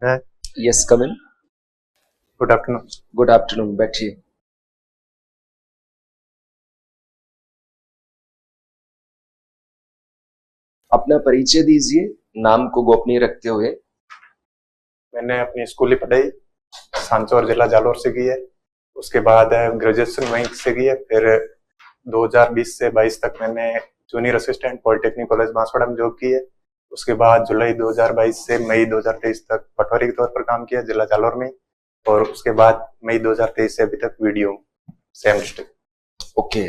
है। Yes, come in. Good afternoon. Good afternoon, बैठिए। अपना परिचय दीजिए, नाम को गोपनीय रखते हुए। मैंने अपनी स्कूली पढ़ाई सांचौर जिला जालौर से की है। उसके बाद ग्रेजुएशन वहीं से की है। फिर 2020 से 22 तक मैंने junior assistant polytechnic college Banswara में जॉब की है। उसके बाद जुलाई 2022 से मई 2023 तक पटवारी के तौर पर काम किया जिला जालौर में। और उसके बाद मई 2023 से अभी तक वीडियो सेम डिस्ट्रिक्ट। ओके,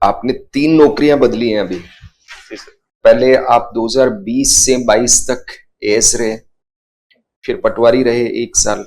आपने 3 नौकरियां बदली हैं अभी। जी सर। पहले आप 2020 से 22 तक एएस रहे, फिर पटवारी रहे 1 साल,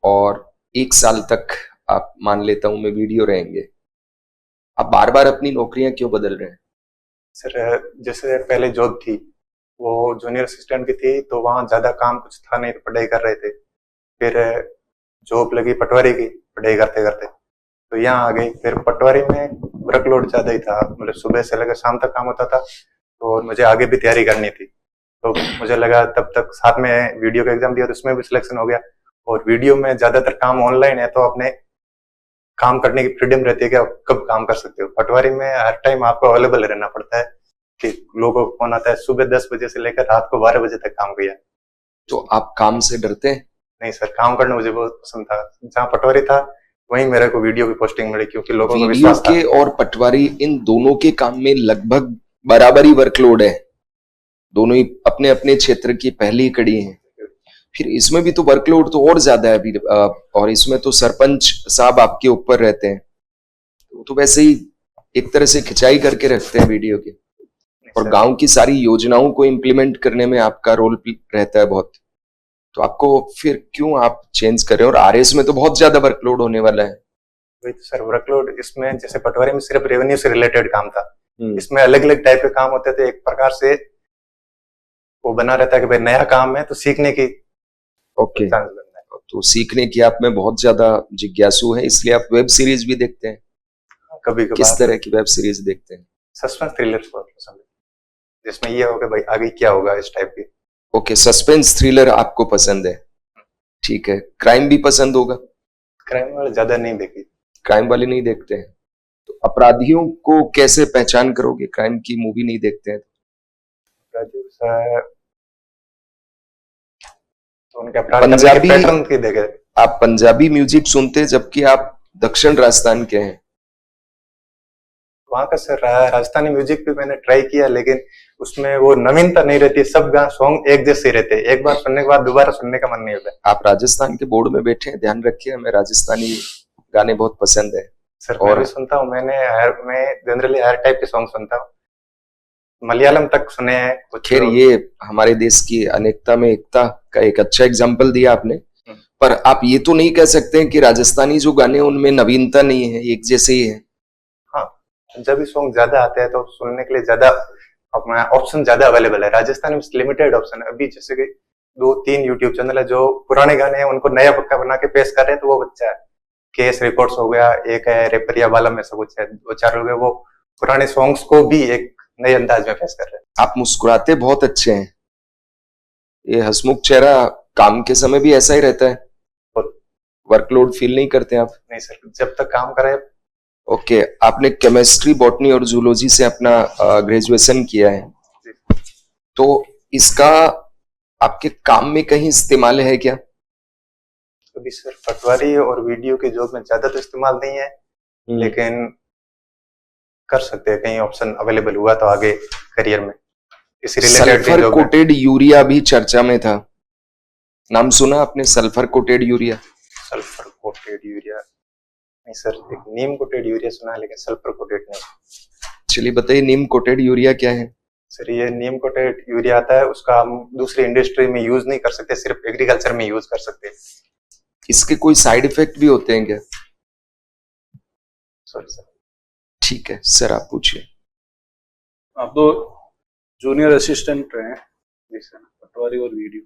और 1 साल तक आप मान लेता हूं मैं वीडियो रहेंगे। आप बार बार अपनी नौकरियां क्यों बदल रहे हैं? सर जैसे पहले जॉब थी वो जूनियर असिस्टेंट की थी, तो वहाँ ज्यादा काम कुछ था नहीं, तो पढ़ाई कर रहे थे। फिर जॉब लगी पटवारी की पढ़ाई करते करते, तो यहाँ आ गई। फिर पटवारी में वर्कलोड ज्यादा ही था, मतलब सुबह से लेकर शाम तक काम होता था, तो मुझे आगे भी तैयारी करनी थी। तो मुझे लगा तब तक साथ में वीडियो का एग्जाम दिया, तो उसमें भी सिलेक्शन हो गया। और वीडियो में ज्यादातर काम ऑनलाइन है, तो अपने काम करने की फ्रीडम रहती है कि आप कब काम कर सकते हो। पटवारी में हर टाइम आपको अवेलेबल रहना पड़ता है कि लोगों को फोन आता है सुबह 10 बजे से लेकर रात को 12 बजे तक काम किया। तो आप काम से डरते हैं? नहीं सर, काम करना मुझे बहुत पसंद था। जहाँ पटवारी था वहीं मेरे को वीडियो की पोस्टिंग मिली, क्योंकि लोगों को वीडियो विश्वास था। के और पटवारी, इन दोनों के काम में लगभग बराबरी वर्कलोड है। दोनों ही अपने अपने क्षेत्र की पहली कड़ी हैं। फिर इसमें भी तो वर्कलोड तो और ज्यादा है अभी, और इसमें तो सरपंच साहब आपके ऊपर रहते हैं, तो वैसे ही एक तरह से खिंचाई करके रखते हैं वीडियो की, और गांव की सारी योजनाओं को इम्प्लीमेंट करने में आपका रोल रहता है बहुत। तो आपको फिर क्यों आप चेंज कर रहे हैं? और आरएस में तो बहुत ज्यादा वर्कलोड होने वाला है। वही तो सर, वर्कलोड इसमें जैसे पटवारी में सिर्फ रेवेन्यू से रिलेटेड काम था, इसमें अलग अलग टाइप के काम होते थे। एक प्रकार से वो बना रहता है कि भाई नया काम है तो सीखने की ओके, तो सीखने की आप में बहुत ज्यादा जिज्ञासु है, इसलिए आप वेब सीरीज भी देखते हैं। कभी किस कभार तरह की वेब सीरीज देखते हैं? सस्पेंस थ्रिलर बहुत पसंद है, जिसमें ये हो कि भाई आगे क्या होगा, इस टाइप की। ओके, सस्पेंस थ्रिलर आपको पसंद है, ठीक है। क्राइम भी पसंद होगा? क्राइम वाले ज्यादा नहीं देखी। क्राइम वाले नहीं देखते हैं, तो अपराधियों को कैसे पहचान करोगे? क्राइम की मूवी नहीं देखते हैं राजीव सर, तो उनके अपराध करने के पंजाबी पैटर्न की देखे। आप पंजाबी म्यूजिक सुनते हैं, जबकि आप दक्षिण राजस्थान के हैं। वहाँ का सर राजस्थानी म्यूजिक भी मैंने ट्राई किया, लेकिन उसमें वो नवीनता नहीं रहती। सब गाने सॉन्ग एक जैसे ही रहते हैं, एक बार सुनने के बाद दोबारा सुनने का मन नहीं होता। आप राजस्थान के बोर्ड में बैठे हैं, ध्यान रखिए, हमें राजस्थानी गाने बहुत पसंद है। सर मैं भी सुनता हूँ, मैं जनरली हर टाइप के सॉन्ग सुनता हूँ, मलयालम तक सुने हैं। खैर, ये हमारे देश की अनेकता में एकता का एक अच्छा एग्जाम्पल दिया आपने, पर आप ये तो नहीं कह सकते कि राजस्थानी जो गाने हैं उनमें नवीनता नहीं है, एक जैसे ही है। हाँ, जब भी सॉन्ग ज्यादा आते हैं तो सुनने के लिए ज्यादा अपना ऑप्शन ज्यादा अवेलेबल है। राजस्थान में लिमिटेड ऑप्शन है। अभी जैसे कि 2-3 यूट्यूब चैनल है जो पुराने गाने हैं उनको नया पक्का बना के पेश कर रहे हैं, तो वो बच्चा है। केएस रिकॉर्ड्स हो गया, एक है रेपरिया वाला में, सब कुछ है, 2-4 लोग हैं वो पुराने सॉन्ग्स को भी एक नए अंदाज में पेश कर रहे हैं। आप मुस्कुराते बहुत अच्छे हैं, ये हंसमुख चेहरा काम के समय भी ऐसा ही रहता है? वर्कलोड फील नहीं करते आप? नहीं सर, जब तक काम करे। ओके, आपने केमिस्ट्री, बॉटनी और जूलॉजी से अपना ग्रेजुएशन किया है, तो इसका आपके काम में कहीं इस्तेमाल है क्या? अभी सर पटवारी और वीडियो के जॉब में ज्यादा तो इस्तेमाल नहीं है, लेकिन कर सकते हैं, कहीं ऑप्शन अवेलेबल हुआ तो आगे करियर में इसी रिलेटेड। सल्फर कोटेड यूरिया भी चर्चा में था, नाम सुना आपने? Sulphur coated urea. Sulphur coated urea नहीं सर, एक नीम कोटेड यूरिया सुना है, लेकिन सल्फर कोटेड नहीं। चलिए बताइए, नीम कोटेड यूरिया क्या है? सर ये नीम कोटेड यूरिया आता है, उसका हम दूसरी इंडस्ट्री में यूज नहीं कर सकते, सिर्फ एग्रीकल्चर में यूज कर सकते हैं। इसके कोई साइड इफेक्ट भी होते हैं क्या? Sorry sir. ठीक है सर, आप पूछिए। आप तो जूनियर असिस्टेंट रहे हैं, जैसे पटवारी और वीडियो,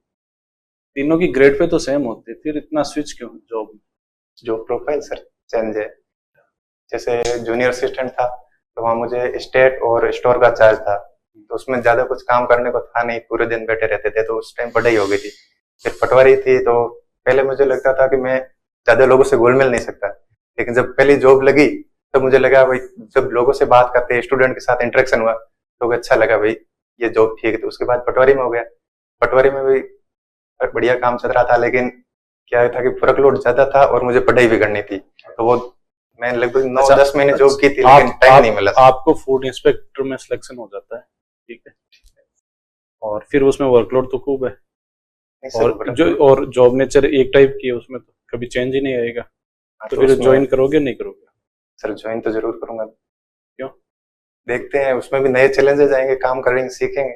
तीनों की ग्रेड पे तो सेम होते हैं, फिर इतना स्विच क्यों जॉब में? जो प्रोफाइल सर चेंज है। जैसे जूनियर असिस्टेंट था तो वहाँ मुझे स्टेट और स्टोर का चार्ज था, तो उसमें ज्यादा कुछ काम करने को था नहीं, पूरे दिन बैठे रहते थे, तो उस टाइम पढ़ाई हो गई थी। फिर पटवारी थी तो पहले मुझे लगता था कि मैं ज्यादा लोगों से घुल मिल नहीं सकता, लेकिन जब पहली जॉब लगी तो मुझे लगा भाई जब लोगों से बात करते स्टूडेंट के साथ इंटरेक्शन हुआ तो अच्छा लगा भाई ये जॉब ठीक है। तो उसके बाद पटवारी में हो गया। पटवारी में भी बढ़िया काम चल रहा था, लेकिन क्या था कि वर्कलोड ज्यादा था और मुझे पढ़ाई भी करनी थी, तो वो मैं लगभग 9-10 महीने जॉब की थी, लेकिन टाइम नहीं मिला। आपको फूड इंस्पेक्टर में सिलेक्शन हो जाता है, ठीक है, और फिर उसमें वर्कलोड तो खूब है, और जॉब नेचर एक टाइप की है, उसमें तो कभी चेंज ही नहीं आएगा। तो फिर ज्वाइन करोगे नहीं करोगे? सर ज्वाइन तो जरूर करूंगा। क्यों? देखते हैं, उसमें भी नए चैलेंजेस आएंगे, काम करेंगे, सीखेंगे।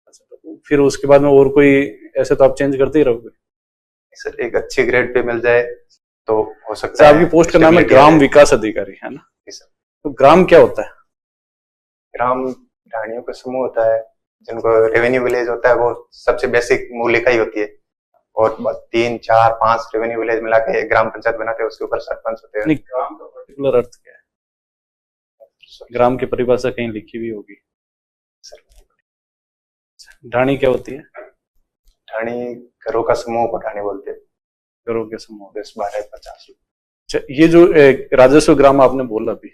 अच्छा, तो फिर उसके बाद में और कोई ऐसे तो आप चेंज करते ही रहोगे? सर एक अच्छी ग्रेड पे मिल जाए तो हो सकता है। आपकी पोस्ट का नाम है ग्राम विकास अधिकारी, है ना? तो ग्राम क्या होता है? ग्राम ढाणियों का समूह होता है, जिनको रेवेन्यू विलेज होता है, वो सबसे बेसिक मूल इकाई होती है, और 3, 4, 5 रेवेन्यू विलेज मिला के ग्राम पंचायत बनाते हैं, उसके ऊपर सरपंच होते हैं। ग्राम का पर्टिकुलर अर्थ क्या है? ग्राम की परिभाषा कहीं लिखी हुई होगी। ढाणी क्या होती है? ढाणी घरों का समूह को ढाणी बोलते हैं। घरों के समूह 10, 12, 50। अच्छा, ये जो राजस्व ग्राम आपने बोला अभी,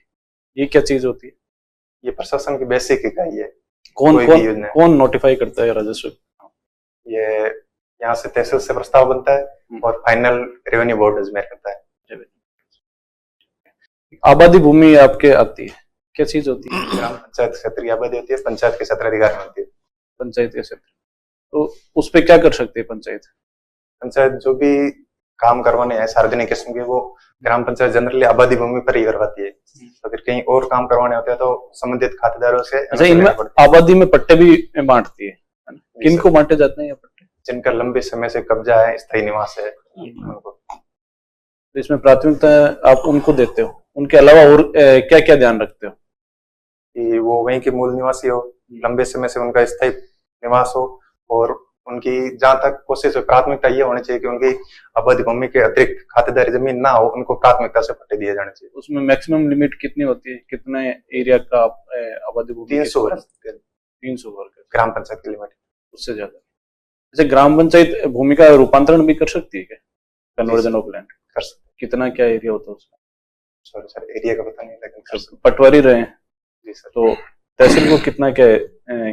ये क्या चीज होती है? ये प्रशासन की बेसिक इकाई है। कौन नोटिफाई करता है राजस्व? ये यहाँ से तहसील से प्रस्ताव बनता है और फाइनल रेवेन्यू बोर्ड अजमेर करता है। आबादी भूमि आपके आती है, क्या चीज होती है? ग्राम पंचायत क्षेत्र की आबादी होती है, पंचायत के क्षेत्राधिकार में होती है। पंचायत के क्षेत्र, तो उस पर क्या कर सकते हैं पंचायत? पंचायत जो भी काम करवाने हैं सार्वजनिक किस्म के, वो ग्राम पंचायत जनरली आबादी भूमि पर ही करवाती है। तो फिर कहीं और काम करवाने होते हैं तो संबंधित खातेदारों से। अच्छा, इनमें आबादी में पट्टे भी बांटती है? किनको बांटे जाते हैं ये पट्टे? जिनका लंबे समय से कब्जा है, स्थायी निवास है उनको। तो इसमें प्राथमिकता आप उनको देते हो, उनके अलावा और क्या क्या ध्यान रखते हो? कि वो वहीं के मूल निवासी हो, लंबे समय से उनका स्थायी निवास हो, और उनकी जहां तक कोशिश हो, प्राथमिकता ये होनी चाहिए कि उनकी आबादी भूमि के अतिरिक्त खातेदारी जमीन ना हो, उनको प्राथमिकता से पट्टे दिए जाने चाहिए। उसमें मैक्सिमम लिमिट कितनी होती है, कितने एरिया का आबादी भूमि? 300 वर्ग। 300 वर्ग ग्राम पंचायत की लिमिट, उससे ज्यादा? जैसे ग्राम पंचायत भूमि का रूपांतरण भी कर सकती है क्या? कन्वर्जन ऑफ लैंड कर सकते। कितना क्या एरिया होता है उसका? सॉरी सर, एरिया का पता नहीं, लेकिन पटवारी रहे हैं जी सर, तो तहसील को कितना क्या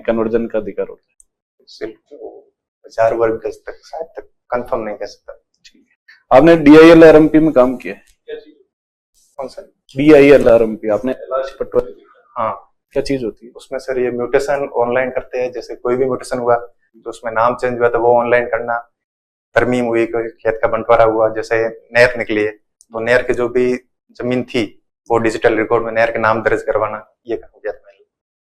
कन्वर्जन का अधिकार होता है? तहसील को 1000 वर्ग गज तक शायद तक, कंफर्म नहीं कह सकता। आपने DILRMP में काम किया है? कौन सा? DILRMP आपने पटवारी? हाँ। क्या चीज होती है उसमें? सर ये म्यूटेशन ऑनलाइन करते हैं, जैसे कोई भी म्यूटेशन हुआ तो उसमें नाम चेंज हुआ तो वो ऑनलाइन करना, तरमीम हुई, कोई खेत का बंटवारा हुआ, जैसे नहर निकली है तो नहर की जो भी जमीन थी वो डिजिटल रिकॉर्ड में नहर के नाम दर्ज करवाना, ये काम किया था मैंने।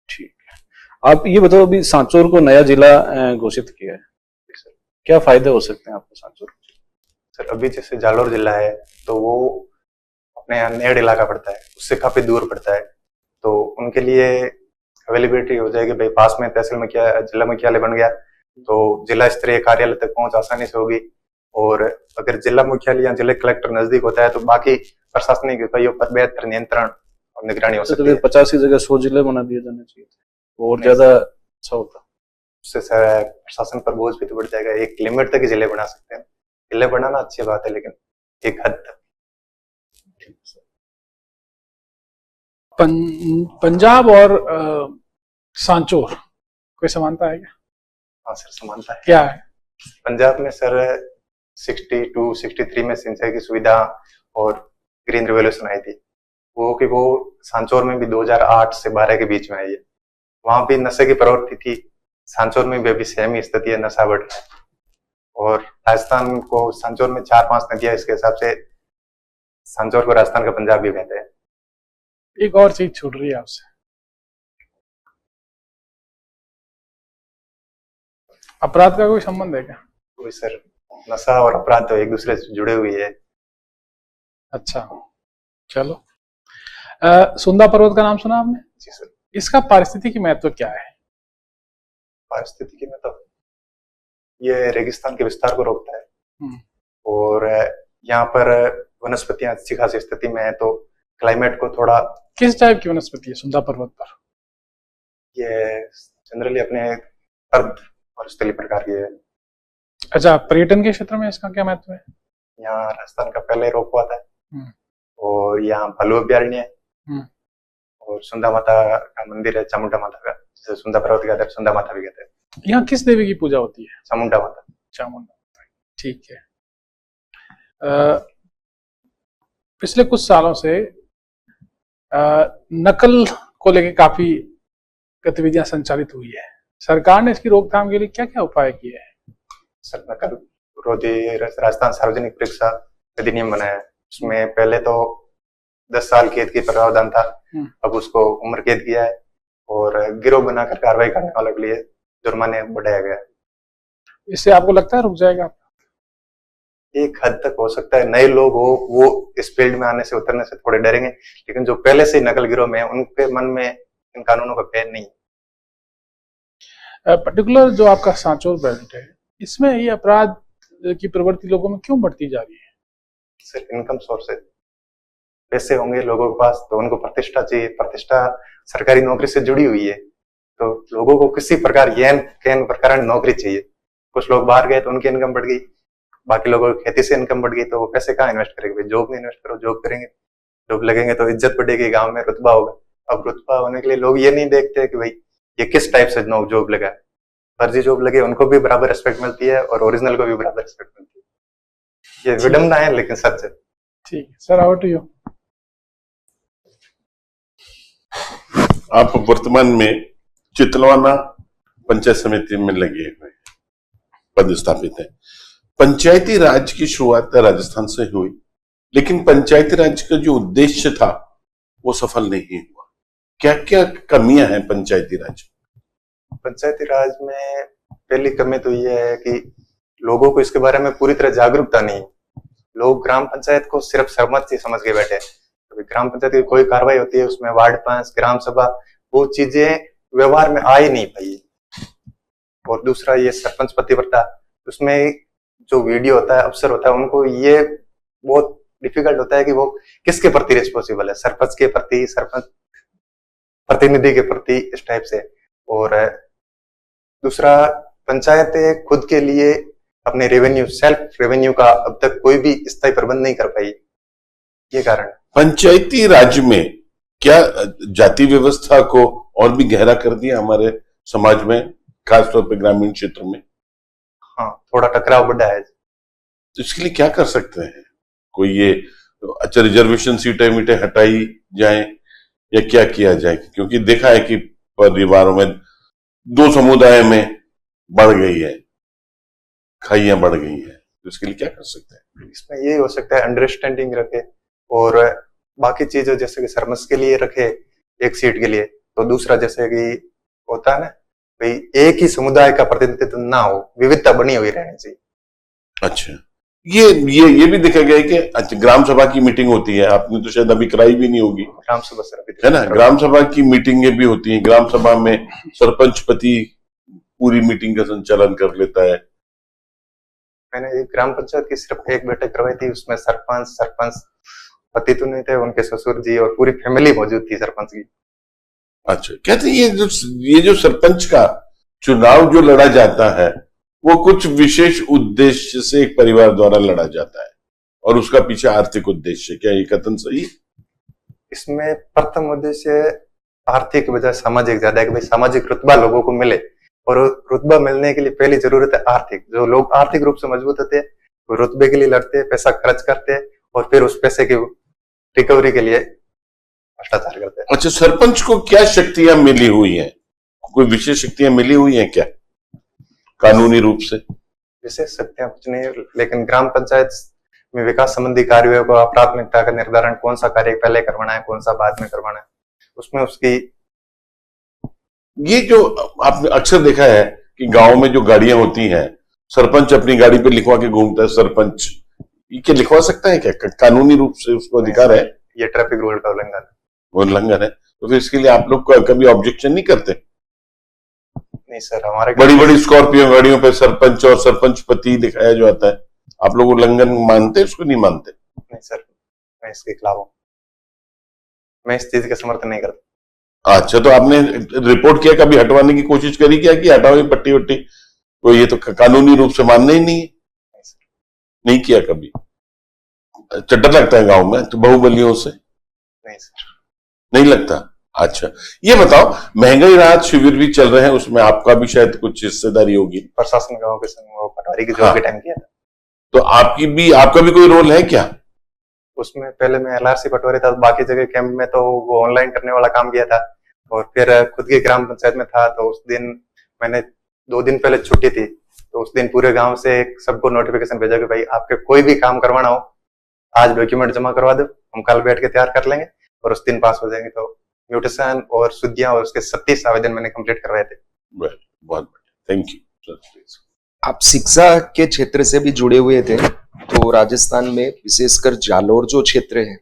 ठीक है, आप ये बताओ, अभी सांचौर को नया जिला घोषित किया है, क्या फायदे हो सकते हैं आपको सांचौर? सर अभी जैसे जालोर जिला है तो वो अपने यहाँ नेड़ इलाका पड़ता है, उससे काफी दूर पड़ता है, तो उनके लिए अवेलेबिलिटी हो जाएगी भाई, पास में तहसील में क्या जिला मुख्यालय बन गया तो जिला स्तरीय कार्यालय तक पहुंच आसानी से होगी। और अगर जिला मुख्यालय या जिला कलेक्टर नजदीक होता है तो बाकी प्रशासनिक इकाइयों पर बेहतर नियंत्रण और निगरानी हो सकती है। 50 की जगह 100 जिले बना दिए जाने चाहिए, और ज्यादा अच्छा होता। उससे सर प्रशासन पर बोझ भी तो बढ़ जाएगा। एक लिमिट तक ही जिले बना सकते हैं, जिले बनाना अच्छी बात है, लेकिन एक हद तक। पंजाब और सांचौर कोई समानता है क्या? हाँ सर, समानता है। क्या है? पंजाब में सर 62, 63 में सिंचाई की सुविधा और ग्रीन रिवोल्यूशन आई थी, वो सांचौर में भी 2008 से 12 के बीच में आई है। वहां भी नशे की प्रवृत्ति थी, सांचौर में भी अभी सेम ही स्थिति है, नशा बढ़ रहा है। और राजस्थान को सांचौर में 4-5 नदियां, इसके हिसाब से सांचौर को राजस्थान का पंजाब भी कहते हैं। एक और चीज छूट रही है आपसे, अपराध का कोई संबंध है क्या? कोई सर, नशा और अपराध तो एक दूसरे से जुड़े हुए हैं। अच्छा, चलो। सुंदा पर्वत का नाम सुना आपने? जी सर। इसका पारिस्थितिकी महत्व क्या है? पारिस्थितिकी मतलब ये रेगिस्तान के विस्तार को रोकता है, और यहाँ पर वनस्पतियां अच्छी खासी स्थिति में है, तो क्लाइमेट को थोड़ा। किस टाइप की वनस्पति है सुंदा पर्वत पर? ये जनरली अपने अर्ध और स्थलीय प्रकार की है। अच्छा, पर्यटन के क्षेत्र में इसका क्या महत्व है? यहाँ राजस्थान का पहले रोप हुआ था, हम्म। और यहाँ भलू अभ्यारण्य है, हम्म। और सुंदा माता का मंदिर है, चामुंडा माता का, जिसे सुंदा पर्वत कहते हैं, सुंदा माता भी कहते हैं। यहाँ किस देवी की पूजा होती है? चामुंडा माता। चामुंडा। ठीक है। पिछले कुछ सालों से नकल को लेकर काफी गतिविधियां संचालित हुई है। सरकार ने इसकी रोकथाम के लिए क्या क्या उपाय किए हैं? सर, नकल विरोधी राजस्थान सार्वजनिक परीक्षा अधिनियम बनाया है। उसमें पहले तो 10 साल कैद की प्रावधान था, अब उसको उम्र कैद किया है, और गिरोह बनाकर कार्रवाई करने वालों के लिए जुर्माने बढ़ाया गया है। इससे आपको लगता है रुक जाएगा? एक हद तक हो सकता है, नए लोग हो वो इस फील्ड में आने से उतरने से थोड़े डरेंगे, लेकिन जो पहले से ही नकल गिरोह में है उनके मन में इन कानूनों का भय नहीं है। पर्टिकुलर जो आपका सांचौर बेल्ट है, इसमें ये अपराध की प्रवृत्ति लोगों में क्यों बढ़ती जा रही है? सिर्फ इनकम सोर्स है, पैसे होंगे लोगों के पास तो उनको प्रतिष्ठा चाहिए, प्रतिष्ठा सरकारी नौकरी से जुड़ी हुई है, तो लोगों को किसी प्रकार यह प्रकार नौकरी चाहिए। कुछ लोग बाहर गए तो उनकी इनकम बढ़ गई, बाकी लोगों की खेती से इनकम बढ़ गई, तो वो पैसे कहाँ इन्वेस्ट करेंगे? जॉब में इन्वेस्ट करो, जॉब करेंगे, जॉब लगेंगे तो इज्जत बढ़ेगी, गांव में रुतबा होगा। अब रुतबा होने के लिए लोग ये नहीं देखते कि भाई ये किस टाइप से जॉब लगा है। फर्जी जॉब लगे उनको भी बराबर रिस्पेक्ट मिलती है और ओरिजिनल को भी बराबर रिस्पेक्ट मिलती है। ये विडम्बना है लेकिन सच है। ठीक है सर, ओवर टू यू। आप वर्तमान में चितलवाना पंचायत समिति में लगे हुए पदस्थापित है। पंचायती राज की शुरुआत राजस्थान से हुई, लेकिन पंचायती राज का जो उद्देश्य था वो सफल नहीं हुआ। क्या क्या कमियां हैं पंचायती राज? पंचायती राज में पहली कमी तो ये है कि लोगों को इसके बारे में पूरी तरह जागरूकता नहीं। लोग ग्राम पंचायत को सिर्फ सरपंच समझ के बैठे। तो ग्राम पंचायत की कोई कार्रवाई होती है उसमें वार्ड पंच, ग्राम सभा, वो चीजें व्यवहार में आ ही नहीं पाई। और दूसरा ये सरपंच पतिव्रता, उसमें जो वीडियो होता है, अफसर होता है, उनको ये बहुत डिफिकल्ट होता है कि वो किसके प्रति रिस्पॉन्सिबल है, सरपंच के प्रति, सरपंच प्रतिनिधि के प्रति, इस टाइप से। और दूसरा, पंचायतें खुद के लिए अपने रेवेन्यू, सेल्फ रेवेन्यू का अब तक कोई भी स्थायी प्रबंध नहीं कर पाई। ये कारण पंचायती राज में क्या जाति व्यवस्था को और भी गहरा कर दिया हमारे समाज में, खासतौर पर ग्रामीण क्षेत्र में? हाँ, थोड़ा टकराव बढ़ा है। तो इसके लिए क्या कर सकते हैं? कोई ये अच्छा रिजर्वेशन सीटें मीटें हटाई जाए या क्या किया जाए? क्योंकि देखा है कि परिवारों में दो समुदाय में बढ़ गई है, खाइयां बढ़ गई है, तो इसके लिए क्या कर सकते हैं? इसमें ये हो सकता है अंडरस्टैंडिंग रखे, और बाकी चीजें जैसे कि सरपंच के लिए रखे एक सीट के लिए, तो दूसरा जैसे कि होता है ना भाई एक ही समुदाय का प्रतिनिधित्व ना हो, विविधता बनी हुई रहनी चाहिए। अच्छा, ये भी देखा गया है कि अच्छा ग्राम सभा की मीटिंग होती है, आपने तो शायद अभी कराई भी नहीं होगी। ग्राम सभा सर है ना, ग्राम सभा की मीटिंगें भी होती हैं। ग्राम सभा में सरपंच पति पूरी मीटिंग का संचालन कर लेता है। मैंने ग्राम पंचायत की सिर्फ एक बैठक करवाई थी, उसमें सरपंच पति तो नहीं थे, उनके ससुर जी और पूरी फैमिली मौजूद थी सरपंच की। अच्छा, कहते हैं ये जो सरपंच का चुनाव जो लड़ा जाता है वो कुछ विशेष उद्देश्य से एक परिवार द्वारा लड़ा जाता है और उसका पीछे आर्थिक उद्देश्य, क्या ये कथन सही है? इसमें प्रथम उद्देश्य आर्थिक बजाय सामाजिक ज्यादा है कि भाई सामाजिक रुतबा लोगों को मिले, और रुतबा मिलने के लिए पहली जरूरत है आर्थिक। जो लोग आर्थिक रूप से मजबूत होते हैं वो रुतबे के लिए लड़ते हैं, पैसा खर्च करते हैं और फिर उस पैसे की रिकवरी के लिए भ्रष्टाचार करते हैं। अच्छा, सरपंच को क्या शक्तियां मिली हुई हैं? कोई विशेष शक्तियां मिली हुई हैं क्या कानूनी रूप से? विशेष शक्तियां कुछ नहीं, लेकिन ग्राम पंचायत में विकास संबंधी कार्यों को प्राथमिकता का निर्धारण, कौन सा कार्य पहले करवाना है, कौन सा बाद में करवाना है, उसमें उसकी। ये जो आपने अक्सर देखा है कि गांव में जो गाड़ियां होती हैं, सरपंच अपनी गाड़ी पे लिखवा के घूमता है। सरपंच ये क्या लिखवा सकता है क्या? कानूनी रूप से उसको अधिकार है? ये ट्रैफिक रूल का उल्लंघन है। तो फिर इसके लिए आप लोग कभी ऑब्जेक्शन नहीं करते? नहीं सर, हमारे बड़ी बड़ी स्कॉर्पियो गाड़ियों पे सरपंच और सरपंच पति दिखाया जाता है, आप लोग उल्लंघन मानते, उसको नहीं मानते? नहीं सर, मैं इसके खिलाफ हूँ, मैं इस चीज का समर्थन नहीं करता। अच्छा, तो आपने रिपोर्ट किया, कभी हटवाने की कोशिश करी क्या कि हटाओ ये पट्टी वट्टी? तो ये तो कानूनी रूप से मानना ही नहीं है, नहीं किया कभी। डर लगता है गांव में तो बाहुबलियों से? नहीं सर। नहीं लगता। अच्छा, ये बताओ, महंगाई राहत शिविर भी चल रहे हैं, उसमें आपका भी शायद कुछ हिस्सेदारी होगी। प्रशासन गाँव के संग वो पटवारी की हाँ। जॉब के टाइम किया था। तो आपका भी कोई रोल है क्या? उसमें पहले मैं LRC पटवारी था, बाकी जगह कैंप में तो वो ऑनलाइन करने वाला काम किया था, और फिर खुद की ग्राम पंचायत में था। तो उस दिन मैंने 2 दिन पहले छुट्टी थी, तो उस दिन पूरे गांव से सबको नोटिफिकेशन भेजा कि भाई आपके कोई भी काम करवाना हो आज डॉक्यूमेंट जमा करवा दो, हम कल बैठ के तैयार कर लेंगे और उस दिन पास हो जाएंगे। तो म्यूटेशन और शुद्धियां और उसके 37 आवेदन मैंने कंप्लीट करवाए थे। बहुत बढ़िया, थैंक यू। आप शिक्षा के क्षेत्र से भी जुड़े हुए थे, तो राजस्थान में विशेषकर जालोर जो क्षेत्र है,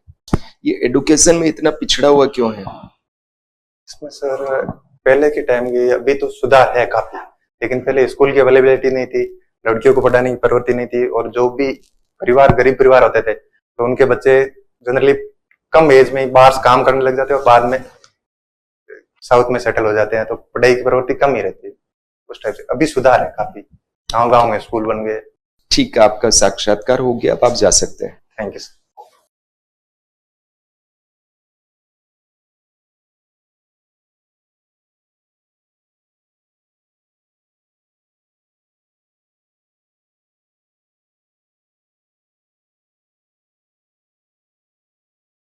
ये एडुकेशन में इतना पिछड़ा हुआ क्यों है? इसमें सर पहले के टाइम की अभी तो सुधार है काफी, लेकिन पहले स्कूल की अवेलेबिलिटी नहीं थी, लड़कियों को पढ़ाने की प्रवृत्ति नहीं थी, और जो भी परिवार गरीब परिवार होते थे तो उनके बच्चे जनरली कम एज में बाहर काम करने लग जाते हैं और बाद में साउथ में सेटल हो जाते हैं, तो पढ़ाई की प्रवृत्ति कम ही रहती है उस टाइप से। अभी सुधार है काफी, गाँव गाँव में स्कूल बन गए। ठीक है, आपका साक्षात्कार हो गया, अब आप जा सकते हैं। Thank you sir.